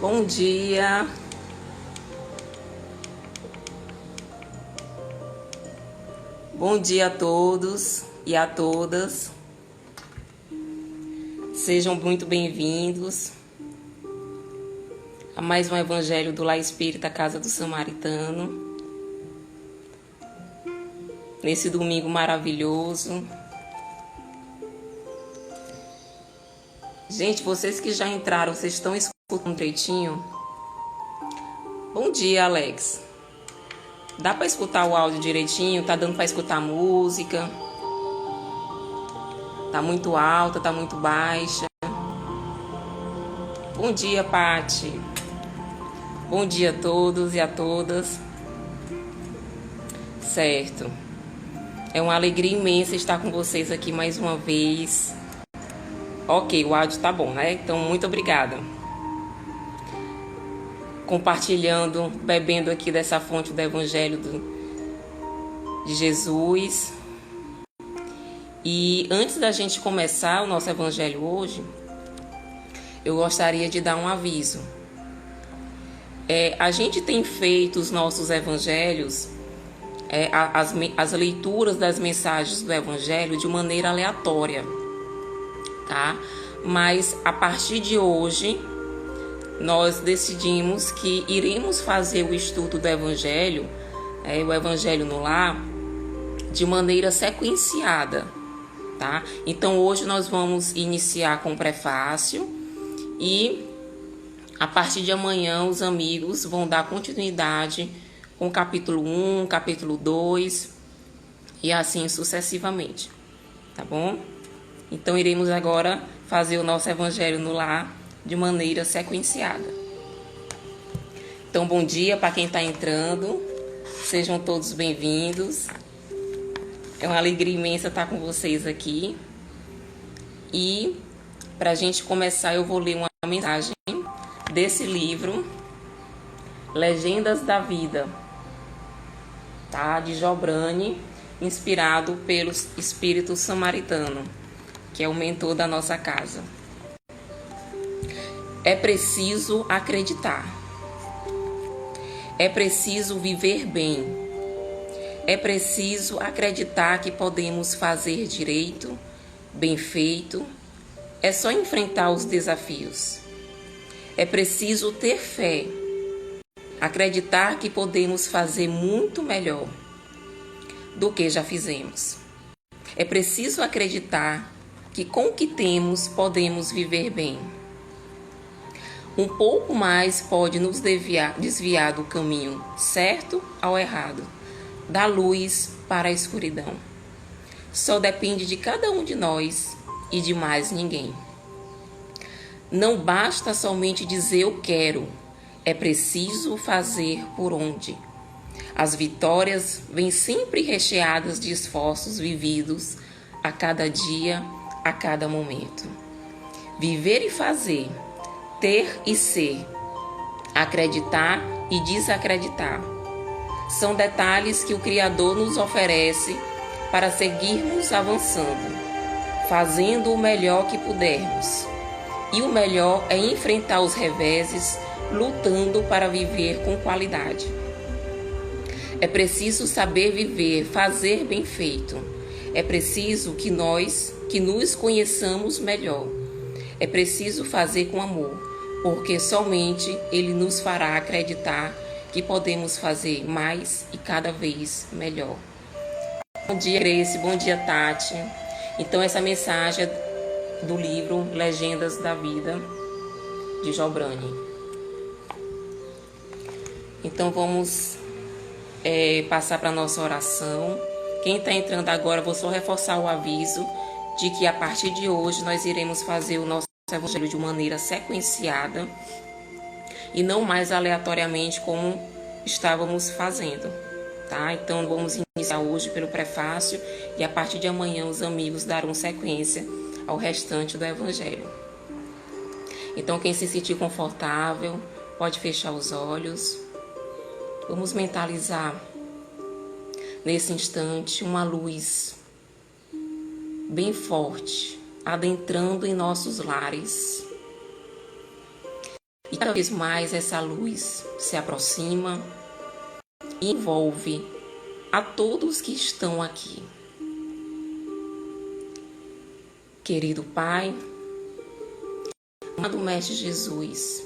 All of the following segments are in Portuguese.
Bom dia. Bom dia a todos e a todas. Sejam muito bem-vindos a mais um Evangelho do Lar Espírita Casa do Samaritano. Nesse domingo maravilhoso. Gente, vocês que já entraram, vocês estão escutando direitinho? Bom dia, Alex. Dá para escutar o áudio direitinho? Tá dando para escutar a música? Tá muito alta, tá muito baixa? Bom dia, Pati. Bom dia a todos e a todas. Certo. É uma alegria imensa estar com vocês aqui mais uma vez. Ok, o áudio tá bom, né? Então, muito obrigada. Compartilhando, bebendo aqui dessa fonte do Evangelho de Jesus. E antes da gente começar o nosso Evangelho hoje, eu gostaria de dar um aviso. A gente tem feito os nossos Evangelhos, as leituras das mensagens do Evangelho de maneira aleatória. Tá? Mas a partir de hoje nós decidimos que iremos fazer o estudo do Evangelho, o Evangelho no Lar, de maneira sequenciada, tá? Então hoje nós vamos iniciar com o prefácio e a partir de amanhã os amigos vão dar continuidade com o capítulo 1, capítulo 2 e assim sucessivamente, tá bom? Então, iremos agora fazer o nosso Evangelho no Lar de maneira sequenciada. Então, bom dia para quem está entrando. Sejam todos bem-vindos. É uma alegria imensa estar com vocês aqui. E, para a gente começar, eu vou ler uma mensagem desse livro, Legendas da Vida, tá? De Jobrani, inspirado pelo Espírito Samaritano, que é o mentor da nossa casa. É preciso acreditar. É preciso viver bem. É preciso acreditar que podemos fazer direito, bem feito. É só enfrentar os desafios. É preciso ter fé. Acreditar que podemos fazer muito melhor do que já fizemos. É preciso acreditar que com o que temos podemos viver bem. Um pouco mais pode nos desviar do caminho certo ao errado, da luz para a escuridão. Só depende de cada um de nós e de mais ninguém. Não basta somente dizer eu quero, é preciso fazer por onde. As vitórias vêm sempre recheadas de esforços vividos a cada dia, a cada momento. Viver e fazer, ter e ser, acreditar e desacreditar, são detalhes que o Criador nos oferece para seguirmos avançando, fazendo o melhor que pudermos. E o melhor é enfrentar os reveses, lutando para viver com qualidade. É preciso saber viver, fazer bem feito. É preciso que nos conheçamos melhor. É preciso fazer com amor, porque somente Ele nos fará acreditar que podemos fazer mais e cada vez melhor. Bom dia, Grace. Bom dia, Tati. Então, essa mensagem é do livro Legendas da Vida, de Jobrani. Então, vamos passar para a nossa oração. Quem está entrando agora, vou só reforçar o aviso de que a partir de hoje nós iremos fazer o nosso Evangelho de maneira sequenciada e não mais aleatoriamente como estávamos fazendo, tá? Então vamos iniciar hoje pelo prefácio e a partir de amanhã os amigos darão sequência ao restante do Evangelho. Então quem se sentir confortável pode fechar os olhos. Vamos mentalizar nesse instante uma luz bem forte adentrando em nossos lares E cada vez mais essa luz se aproxima e envolve a todos que estão aqui. Querido Pai, amado Mestre Jesus,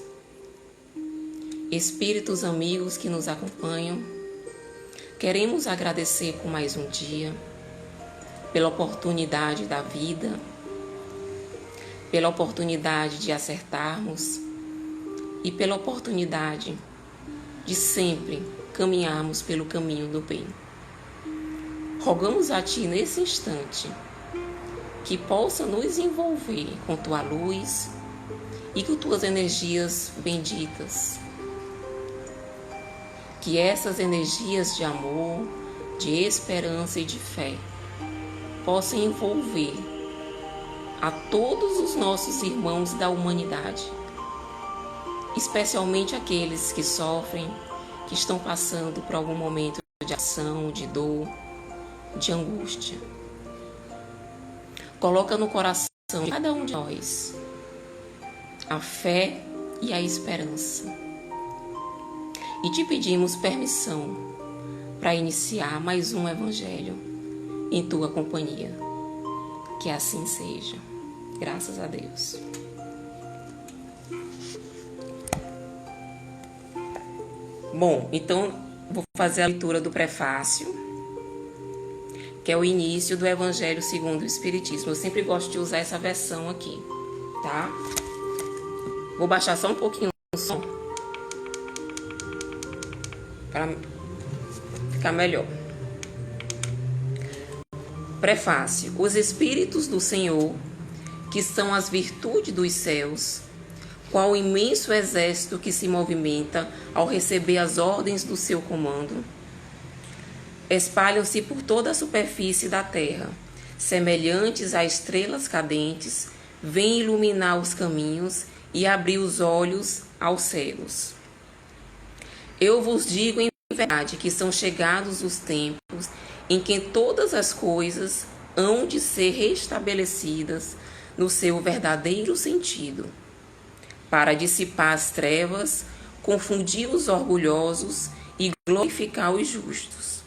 espíritos amigos que nos acompanham, queremos agradecer por mais um dia, pela oportunidade da vida, pela oportunidade de acertarmos e pela oportunidade de sempre caminharmos pelo caminho do bem. Rogamos a Ti nesse instante que possa nos envolver com Tua luz e com Tuas energias benditas. Que essas energias de amor, de esperança e de fé possam envolver a todos os nossos irmãos da humanidade, especialmente aqueles que sofrem, que estão passando por algum momento de ação, de dor, de angústia. Coloca no coração de cada um de nós a fé e a esperança. E te pedimos permissão para iniciar mais um Evangelho em Tua companhia. Que assim seja. Graças a Deus. Bom, então vou fazer a leitura do prefácio, que é o início do Evangelho segundo o Espiritismo. Eu sempre gosto de usar essa versão aqui, tá? Vou baixar só um pouquinho o som para ficar melhor. Prefácio. Os Espíritos do Senhor, que são as virtudes dos céus, qual o imenso exército que se movimenta ao receber as ordens do seu comando, espalham-se por toda a superfície da terra, semelhantes a estrelas cadentes, vêm iluminar os caminhos e abrir os olhos aos cegos. Eu vos digo em verdade que são chegados os tempos em que todas as coisas hão de ser restabelecidas no seu verdadeiro sentido, para dissipar as trevas, confundir os orgulhosos e glorificar os justos.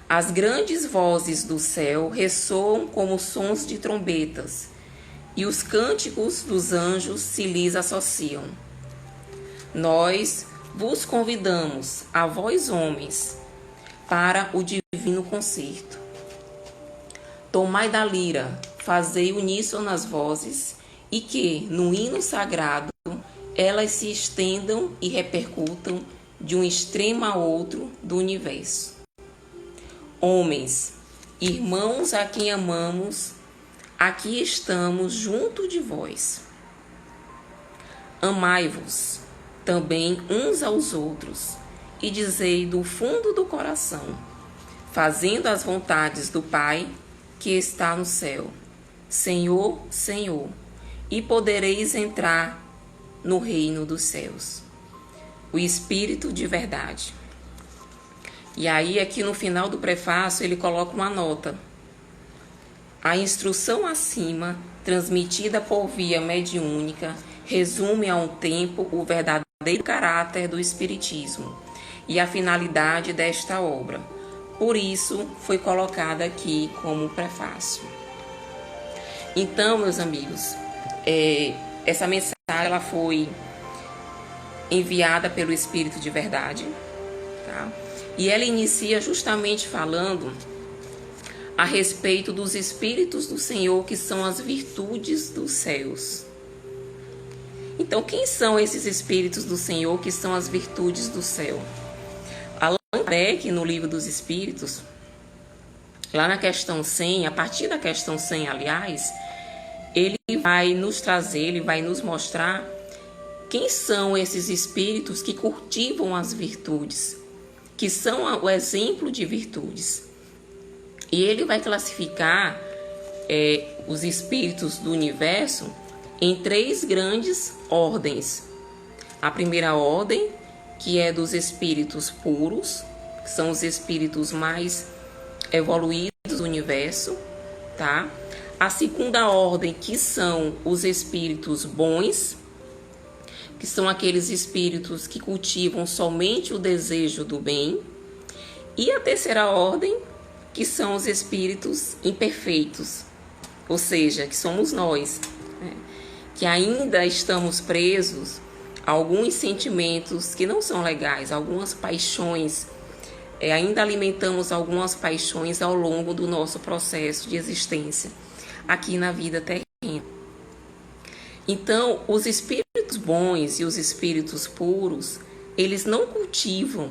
As grandes vozes do céu ressoam como sons de trombetas, e os cânticos dos anjos se lhes associam. Nós vos convidamos, a vós homens, para o divino concerto. Tomai da lira, fazei uníssono as vozes, e que, no hino sagrado, elas se estendam e repercutam de um extremo a outro do universo. Homens, irmãos a quem amamos, aqui estamos junto de vós. Amai-vos também uns aos outros, e dizei do fundo do coração, fazendo as vontades do Pai que está no céu: Senhor, Senhor, e podereis entrar no reino dos céus. O Espírito de verdade. E aí, aqui no final do prefácio, ele coloca uma nota. A instrução acima, transmitida por via mediúnica, resume a um tempo o verdadeiro caráter do Espiritismo e a finalidade desta obra. Por isso, foi colocada aqui como prefácio. Então, meus amigos, essa mensagem ela foi enviada pelo Espírito de verdade, tá? E ela inicia justamente falando a respeito dos Espíritos do Senhor, que são as virtudes dos céus. Então, quem são esses Espíritos do Senhor, que são as virtudes do céu? Allan Kardec, no Livro dos Espíritos, lá na questão 100, a partir da questão 100, aliás, ele vai nos trazer, ele vai nos mostrar quem são esses espíritos que cultivam as virtudes, que são o exemplo de virtudes. E ele vai classificar os espíritos do universo em 3 grandes ordens. A primeira ordem, que é dos espíritos puros, que são os espíritos mais evoluídos do universo, tá? A segunda ordem, que são os espíritos bons, que são aqueles espíritos que cultivam somente o desejo do bem. E a terceira ordem, que são os espíritos imperfeitos, ou seja, que somos nós, né? Que ainda estamos presos a alguns sentimentos que não são legais, algumas paixões, ainda alimentamos algumas paixões ao longo do nosso processo de existência aqui na vida terrena. Então, os espíritos bons e os espíritos puros, eles não cultivam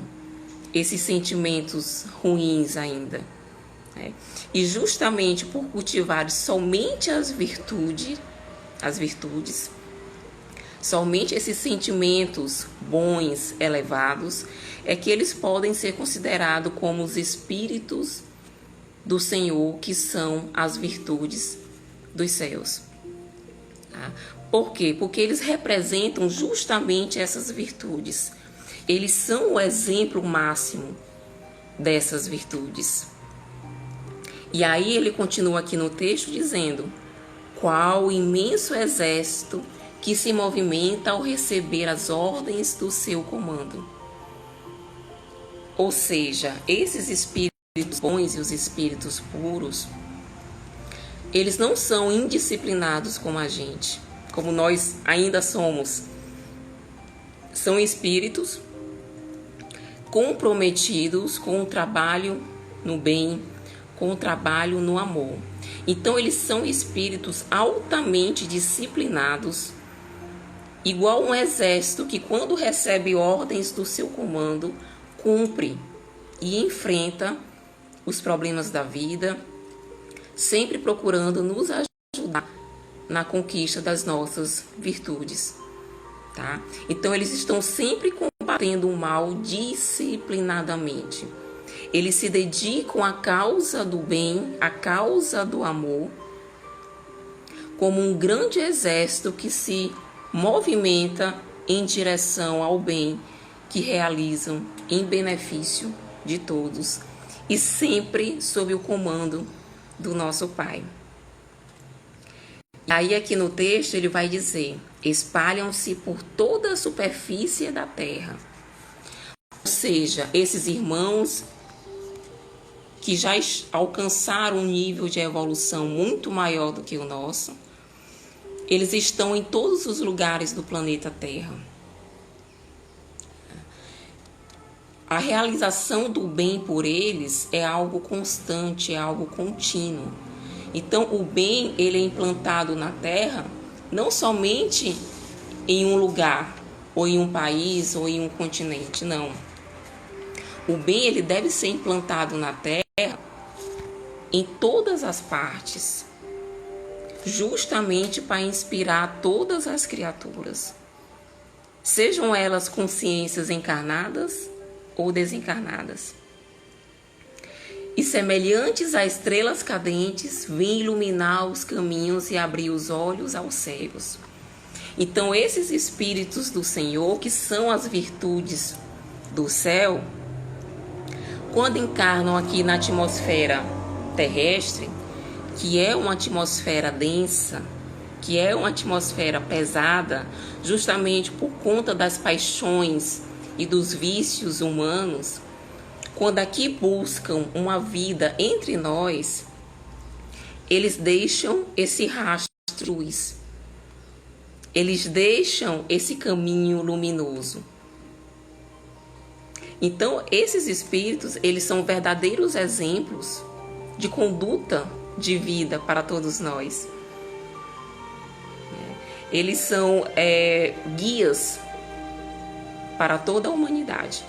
esses sentimentos ruins ainda. E justamente por cultivar somente as virtudes, somente esses sentimentos bons, elevados, é que eles podem ser considerados como os espíritos do Senhor, que são as virtudes dos céus. Tá? Por quê? Porque eles representam justamente essas virtudes. Eles são o exemplo máximo dessas virtudes. E aí ele continua aqui no texto dizendo: qual imenso exército que se movimenta ao receber as ordens do seu comando. Ou seja, esses espíritos bons e os espíritos puros, eles não são indisciplinados como a gente, como nós ainda somos. São espíritos comprometidos com o trabalho no bem, com o trabalho no amor. Então, eles são espíritos altamente disciplinados, igual um exército que, quando recebe ordens do seu comando, cumpre e enfrenta os problemas da vida, sempre procurando nos ajudar na conquista das nossas virtudes. Tá? Então, eles estão sempre combatendo o mal disciplinadamente. Eles se dedicam à causa do bem, à causa do amor, como um grande exército que se movimenta em direção ao bem, que realizam em benefício de todos e sempre sob o comando do nosso Pai. E aí aqui no texto ele vai dizer: espalham-se por toda a superfície da terra. Ou seja, esses irmãos que já alcançaram um nível de evolução muito maior do que o nosso, eles estão em todos os lugares do planeta Terra. A realização do bem por eles é algo constante, é algo contínuo. Então, o bem, ele é implantado na Terra, não somente em um lugar, ou em um país, ou em um continente, não. O bem, ele deve ser implantado na Terra em todas as partes, justamente para inspirar todas as criaturas, sejam elas consciências encarnadas ou desencarnadas. E semelhantes a estrelas cadentes, vêm iluminar os caminhos e abrir os olhos aos cegos. Então, esses espíritos do Senhor, que são as virtudes do céu, quando encarnam aqui na atmosfera terrestre, que é uma atmosfera densa, que é uma atmosfera pesada, justamente por conta das paixões e dos vícios humanos, quando aqui buscam uma vida entre nós, eles deixam esse rastro de luz, eles deixam esse caminho luminoso. Então, esses espíritos, eles são verdadeiros exemplos de conduta de vida para todos nós. Eles são guias para toda a humanidade,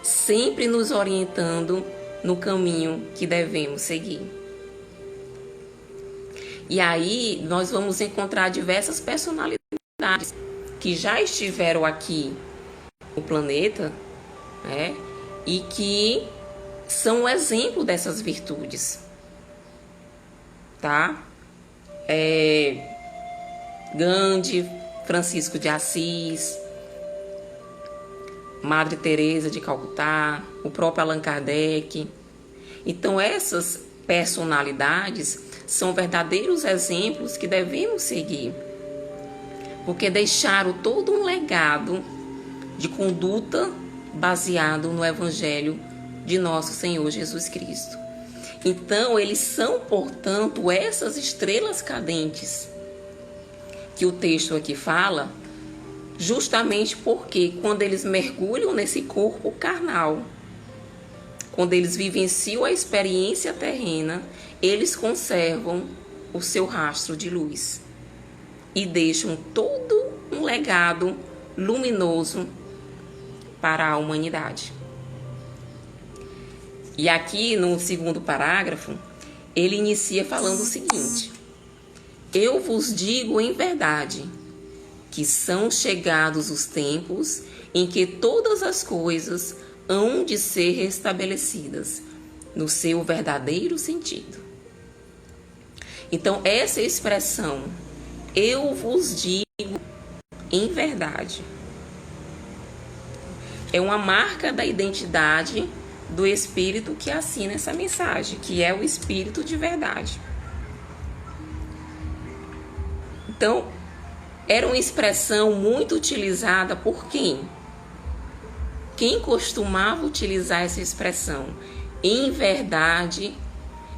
sempre nos orientando no caminho que devemos seguir. E aí nós vamos encontrar diversas personalidades que já estiveram aqui no planeta, né, e que são um exemplo dessas virtudes, tá? Gandhi, Francisco de Assis, Madre Teresa de Calcutá, o próprio Allan Kardec. Então, essas personalidades são verdadeiros exemplos que devemos seguir porque deixaram todo um legado de conduta baseado no Evangelho de nosso Senhor Jesus Cristo. Então, eles são, portanto, essas estrelas cadentes que o texto aqui fala, justamente porque quando eles mergulham nesse corpo carnal, quando eles vivenciam a experiência terrena, eles conservam o seu rastro de luz e deixam todo um legado luminoso para a humanidade. E aqui no segundo parágrafo, ele inicia falando o seguinte: eu vos digo em verdade que são chegados os tempos em que todas as coisas hão de ser restabelecidas no seu verdadeiro sentido. Então, essa expressão, eu vos digo em verdade, é uma marca da identidade do Espírito que assina essa mensagem, que é o Espírito de verdade. Então, era uma expressão muito utilizada por quem? Quem costumava utilizar essa expressão? Em verdade,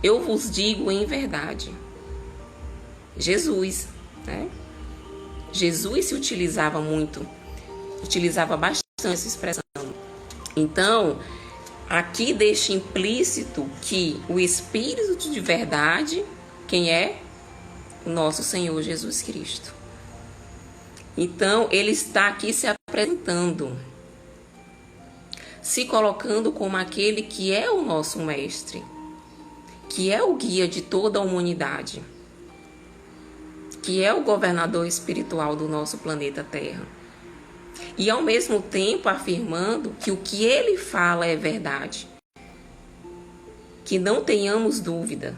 eu vos digo em verdade. Jesus, né? Jesus se utilizava bastante essa expressão. Então, aqui deixa implícito que o Espírito de verdade, quem é? O nosso Senhor Jesus Cristo. Então, ele está aqui se apresentando, se colocando como aquele que é o nosso mestre, que é o guia de toda a humanidade, que é o governador espiritual do nosso planeta Terra. E ao mesmo tempo afirmando que o que ele fala é verdade, que não tenhamos dúvida.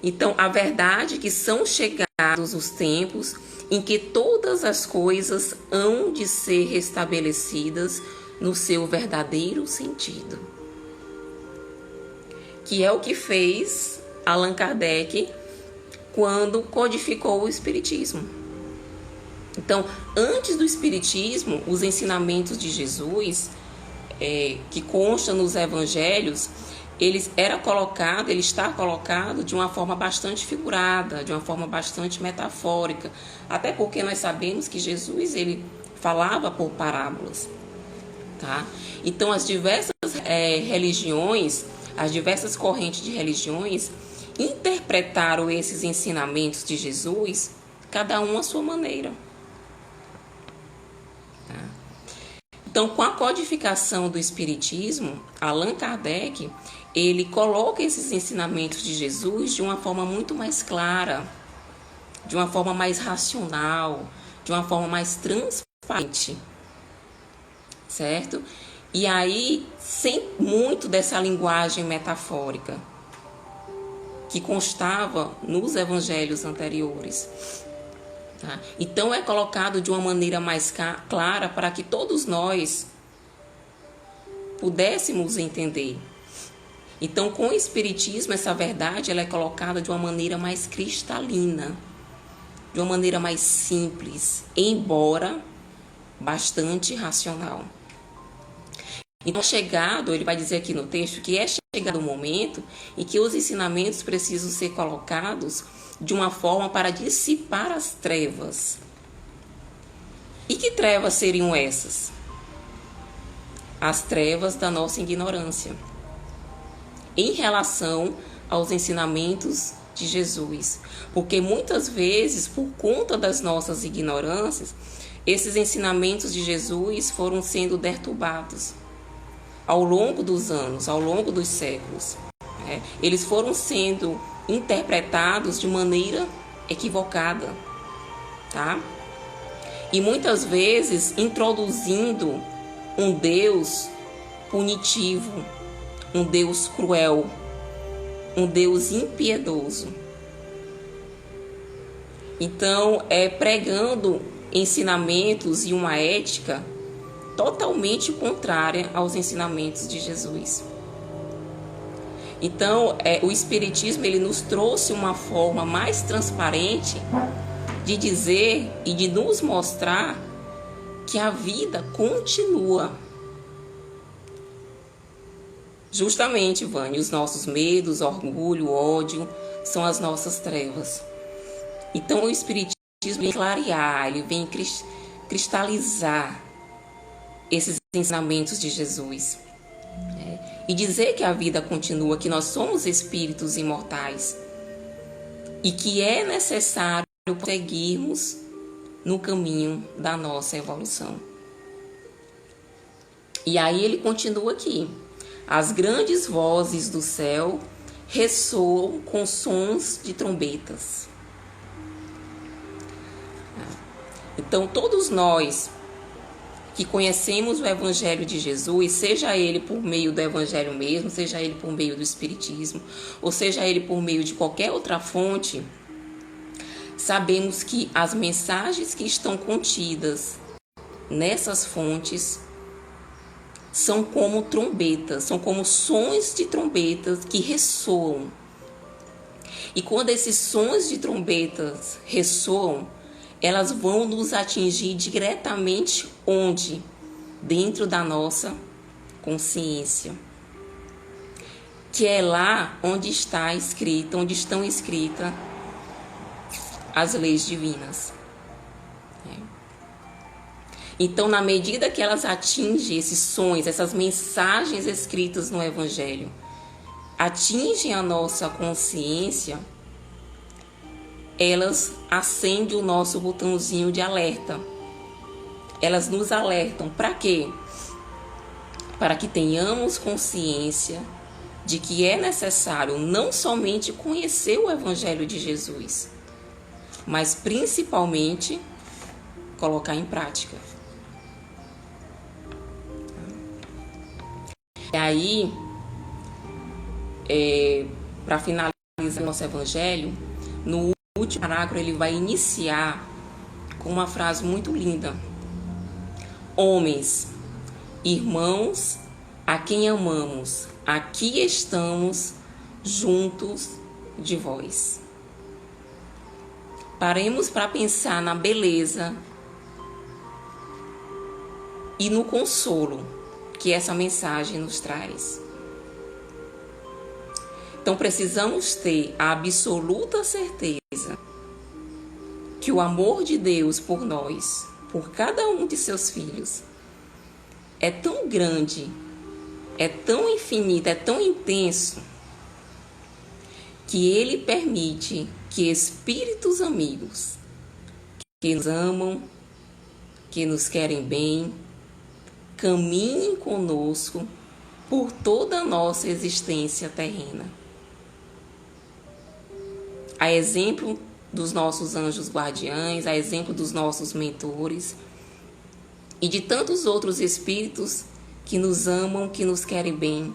Então, a verdade é que são chegados os tempos em que todas as coisas hão de ser restabelecidas no seu verdadeiro sentido. Que é o que fez Allan Kardec quando codificou o Espiritismo. Então, antes do Espiritismo, os ensinamentos de Jesus, que constam nos Evangelhos, ele está colocado de uma forma bastante figurada, de uma forma bastante metafórica, até porque nós sabemos que Jesus ele falava por parábolas, tá? Então as diversas religiões, as diversas correntes de religiões interpretaram esses ensinamentos de Jesus, cada um à sua maneira. Tá? Então, com a codificação do Espiritismo, Allan Kardec ele coloca esses ensinamentos de Jesus de uma forma muito mais clara, de uma forma mais racional, de uma forma mais transparente, certo? E aí, sem muito dessa linguagem metafórica que constava nos evangelhos anteriores. Tá? Então, é colocado de uma maneira mais clara para que todos nós pudéssemos entender. Então, com o Espiritismo, essa verdade ela é colocada de uma maneira mais cristalina, de uma maneira mais simples, embora bastante racional. Então, ele vai dizer aqui no texto que é chegado o momento em que os ensinamentos precisam ser colocados de uma forma para dissipar as trevas. E que trevas seriam essas? As trevas da nossa ignorância em relação aos ensinamentos de Jesus. Porque muitas vezes, por conta das nossas ignorâncias, esses ensinamentos de Jesus foram sendo deturpados ao longo dos anos, ao longo dos séculos. Eles foram sendo interpretados de maneira equivocada, tá? E muitas vezes introduzindo um Deus punitivo, um Deus cruel, um Deus impiedoso. Então, pregando ensinamentos e uma ética totalmente contrária aos ensinamentos de Jesus. Então, o Espiritismo ele nos trouxe uma forma mais transparente de dizer e de nos mostrar que a vida continua. Justamente, Vânia, os nossos medos, orgulho, ódio são as nossas trevas. Então o Espiritismo vem clarear, ele vem cristalizar esses ensinamentos de Jesus. E dizer que a vida continua, que nós somos espíritos imortais e que é necessário seguirmos no caminho da nossa evolução. E aí ele continua aqui. As grandes vozes do céu ressoam com sons de trombetas. Então, todos nós que conhecemos o Evangelho de Jesus, seja ele por meio do Evangelho mesmo, seja ele por meio do Espiritismo, ou seja ele por meio de qualquer outra fonte, sabemos que as mensagens que estão contidas nessas fontes são como trombetas, são como sons de trombetas que ressoam. E quando esses sons de trombetas ressoam, elas vão nos atingir diretamente onde? Dentro da nossa consciência. Que é lá onde está escrita, onde estão escritas as leis divinas. Então, na medida que elas atingem esses sons, essas mensagens escritas no Evangelho, atingem a nossa consciência, elas acendem o nosso botãozinho de alerta. Elas nos alertam para quê? Para que tenhamos consciência de que é necessário não somente conhecer o Evangelho de Jesus, mas principalmente colocar em prática. E aí, para finalizar o nosso Evangelho, no último parágrafo ele vai iniciar com uma frase muito linda. Homens, irmãos, a quem amamos, aqui estamos juntos de vós. Paremos para pensar na beleza e no consolo que essa mensagem nos traz. Então precisamos ter a absoluta certeza que o amor de Deus por nós, por cada um de seus filhos, é tão grande, é tão infinito, é tão intenso, que Ele permite que espíritos amigos, que nos amam, que nos querem bem, caminhem conosco por toda a nossa existência terrena. A exemplo dos nossos anjos guardiães, a exemplo dos nossos mentores e de tantos outros espíritos que nos amam, que nos querem bem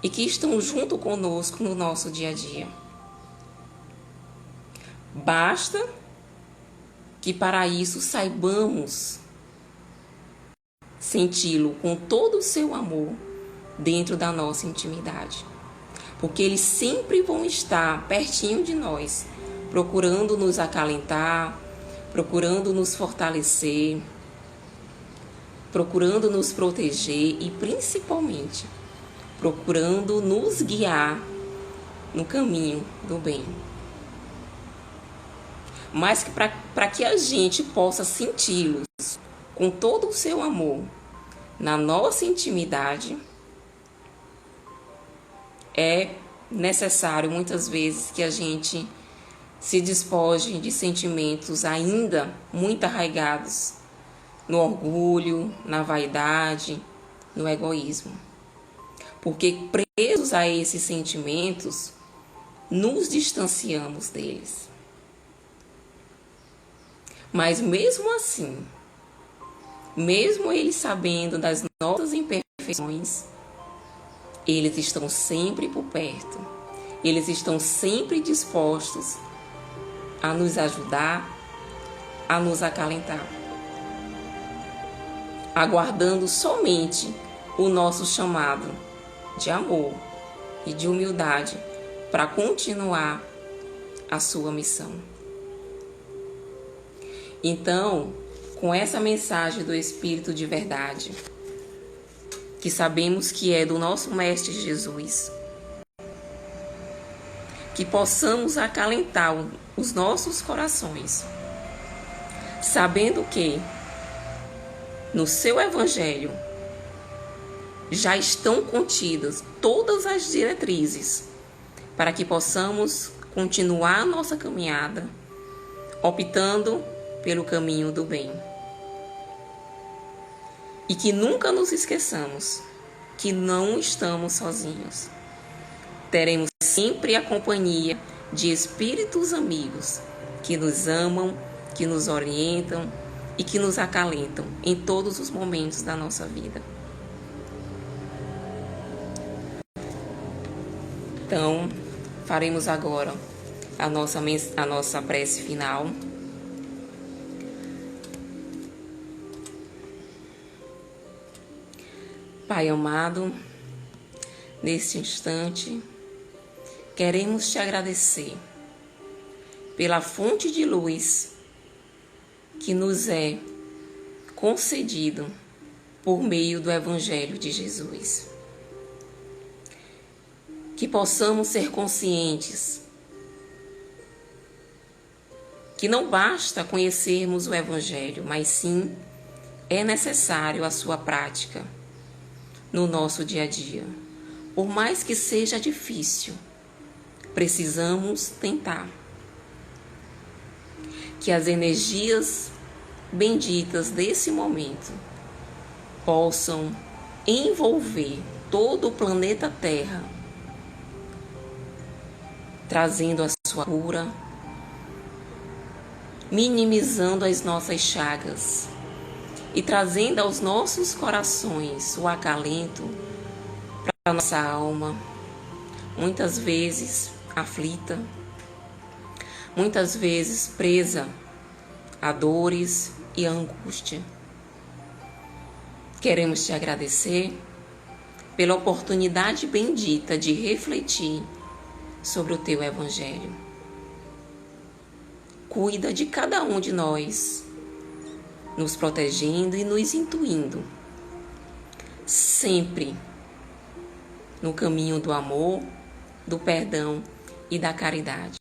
e que estão junto conosco no nosso dia a dia. Basta que para isso saibamos senti-lo com todo o seu amor dentro da nossa intimidade. Porque eles sempre vão estar pertinho de nós, procurando nos acalentar, procurando nos fortalecer, procurando nos proteger e, principalmente, procurando nos guiar no caminho do bem. Mas para que a gente possa senti-los com todo o seu amor na nossa intimidade, é necessário muitas vezes que a gente se despoje de sentimentos ainda muito arraigados no orgulho, na vaidade, no egoísmo. Porque presos a esses sentimentos, nos distanciamos deles. Mas mesmo assim, mesmo eles sabendo das nossas imperfeições, eles estão sempre por perto. Eles estão sempre dispostos a nos ajudar, a nos acalentar, aguardando somente o nosso chamado de amor e de humildade para continuar a sua missão. Então, com essa mensagem do Espírito de verdade, que sabemos que é do nosso Mestre Jesus, que possamos acalentar os nossos corações, sabendo que no seu Evangelho já estão contidas todas as diretrizes para que possamos continuar a nossa caminhada, optando pelo caminho do bem. E que nunca nos esqueçamos que não estamos sozinhos. Teremos sempre a companhia de espíritos amigos que nos amam, que nos orientam e que nos acalentam em todos os momentos da nossa vida. Então, faremos agora a nossa prece final. Pai amado, neste instante, queremos te agradecer pela fonte de luz que nos é concedido por meio do Evangelho de Jesus. Que possamos ser conscientes que não basta conhecermos o Evangelho, mas sim é necessário a sua prática no nosso dia a dia. Por mais que seja difícil, precisamos tentar. Que as energias benditas desse momento possam envolver todo o planeta Terra, trazendo a sua cura, minimizando as nossas chagas e trazendo aos nossos corações o acalento para a nossa alma, muitas vezes aflita, muitas vezes presa a dores e a angústia. Queremos te agradecer pela oportunidade bendita de refletir sobre o teu Evangelho. Cuida de cada um de nós, nos protegendo e nos intuindo, sempre no caminho do amor, do perdão e da caridade.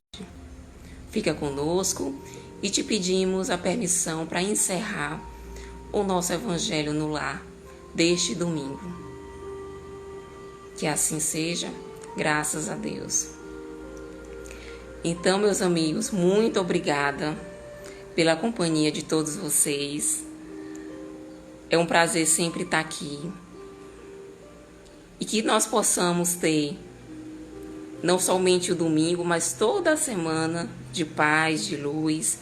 Fica conosco e te pedimos a permissão para encerrar o nosso Evangelho no Lar deste domingo. Que assim seja, graças a Deus. Então, meus amigos, muito obrigada pela companhia de todos vocês. É um prazer sempre estar aqui. E que nós possamos ter, não somente o domingo, mas toda a semana de paz, de luz,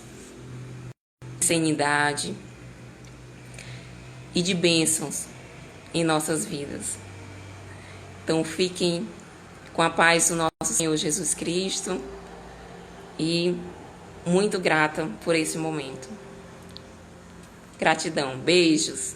de serenidade e de bênçãos em nossas vidas. Então, fiquem com a paz do nosso Senhor Jesus Cristo e muito grata por esse momento. Gratidão, beijos.